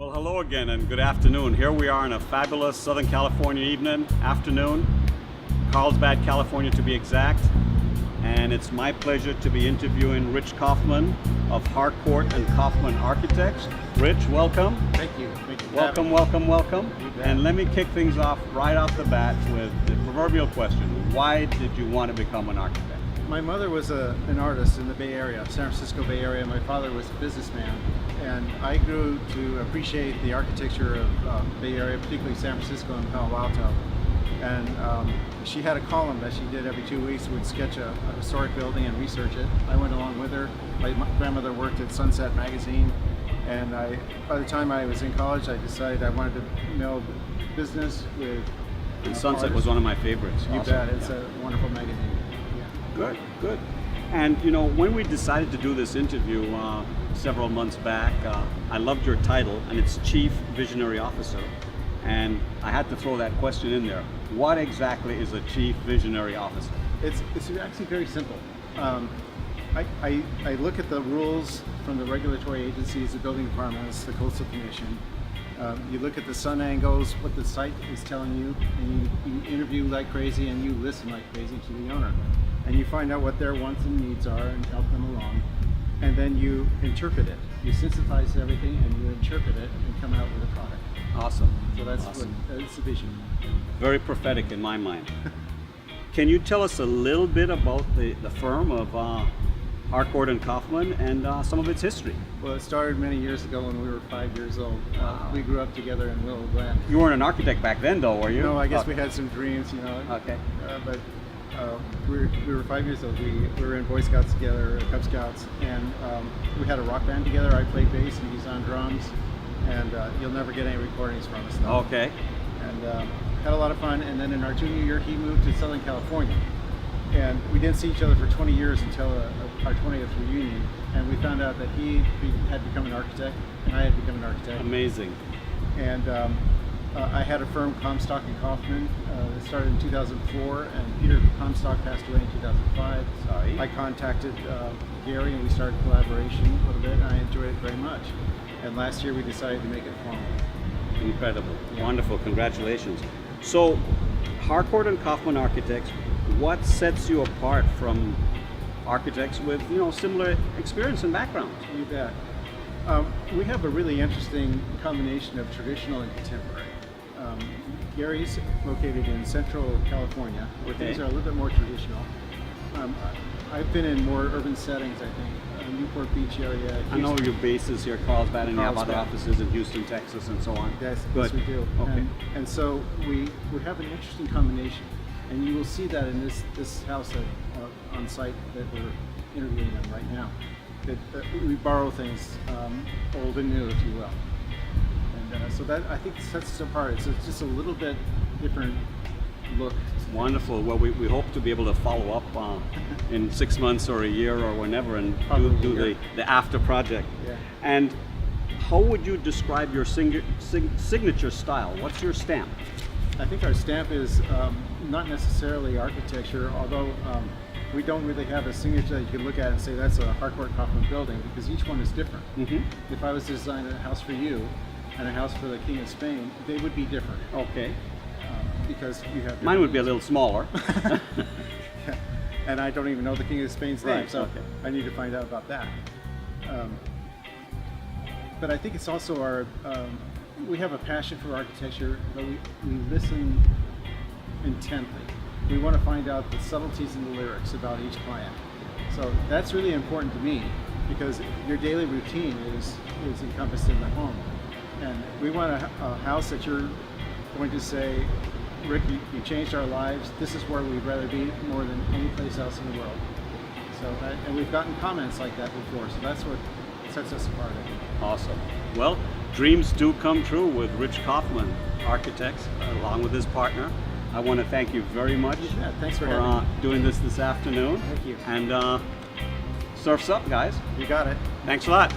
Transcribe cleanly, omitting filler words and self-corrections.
Well, hello again and good afternoon. Here we are on a fabulous Southern California afternoon, Carlsbad, California to be exact. And it's my pleasure to be interviewing Rich Kaufman of Harcourt and Kaufman Architects. Rich, welcome. Thank you. Welcome. And let me kick things off right off the bat with the proverbial question. Why did you want to become an architect? My mother was an artist in the Bay Area, San Francisco Bay Area. My father was a businessman, and I grew to appreciate the architecture of the Bay Area, particularly San Francisco and Palo Alto. And she had a column that she did every 2 weeks, would sketch a historic building and research it. I went along with her. My grandmother worked at Sunset Magazine, and by the time I was in college, I decided I wanted to meld business with And Sunset artists. was one of my favorites. You also. bet, it's Yeah. a wonderful magazine. Yeah. Good. And you know, when we decided to do this interview several months back, I loved your title, and it's Chief Visionary Officer. And I had to throw that question in there. What exactly is a Chief Visionary Officer? It's actually very simple. I look at the rules from the regulatory agencies, the building departments, the coastal commission. You look at the sun angles, what the site is telling you, and you interview like crazy and you listen like crazy to the owner. And you find out what their wants and needs are and help them along. And then you interpret it. You synthesize everything and you interpret it and come out with a product. Awesome. So that's the vision. Very prophetic in my mind. Can you tell us a little bit about the firm of Harcourt and Kaufman and some of its history? Well, it started many years ago when we were 5 years old. We grew up together in Willow Glen. You weren't an architect back then, though, were you? No, I guess Okay. we had some dreams, you know. Okay. But we were 5 years old. We were in Boy Scouts together, Cub Scouts, and we had a rock band together. I played bass and he's on drums, and you'll never get any recordings from us, though. Okay. And had a lot of fun. And then in our junior year, he moved to Southern California, and we didn't see each other for 20 years until our 20th reunion, and we found out that he had become an architect and I had become an architect. Amazing. And I had a firm, Comstock and Kaufman. It started in 2004, and Peter Comstock passed away in 2005. Sorry. I contacted Gary, and we started collaboration a little bit, and I enjoyed it very much. And last year we decided to make it formal. Incredible. Yeah. Wonderful. Congratulations. So, Harcourt and Kaufman Architects, what sets you apart from architects with, you know, similar experience and backgrounds? You bet. We have a really interesting combination of traditional and contemporary. Gary's located in Central California, where things are a little bit more traditional. I've been in more urban settings, I think. Newport Beach area. I know your base is here, Carlsbad, and you have other Carlsbad. offices in Houston, Texas, and so on. Yes, Good. we do. Okay. And so we have an interesting combination, and you will see that in this house on site that we're interviewing them right now. That we borrow things old and new, if you will. And so that, I think, sets us apart. It's just a little bit different look. Wonderful. Well, we hope to be able to follow up in 6 months or a year or whenever and Probably a do year. the after project. Yeah. And how would you describe your signature style? What's your stamp? I think our stamp is not necessarily architecture, although we don't really have a signature that you can look at and say that's a Harcourt Kaufman building, because each one is different. Mm-hmm. If I was to design a house for you and a house for the King of Spain, they would be different. Okay. Because you have Mine would be a little smaller. and I don't even know the King of Spain's name, Right, so okay. I need to find out about that. But I think it's also our, we have a passion for architecture, but we listen intently. We want to find out the subtleties in the lyrics about each client. So that's really important to me, because your daily routine is encompassed in the home. And we want a house that you're going to say, Rick, you changed our lives. This is where we'd rather be more than any place else in the world. So, and we've gotten comments like that before. So that's what sets us apart, I think. Awesome. Well, dreams do come true with Rich Kaufman Architects, along with his partner. I want to thank you very much Yeah, thanks for having me. doing this afternoon. Thank you. And surf's up, guys. You got it. Thanks a lot.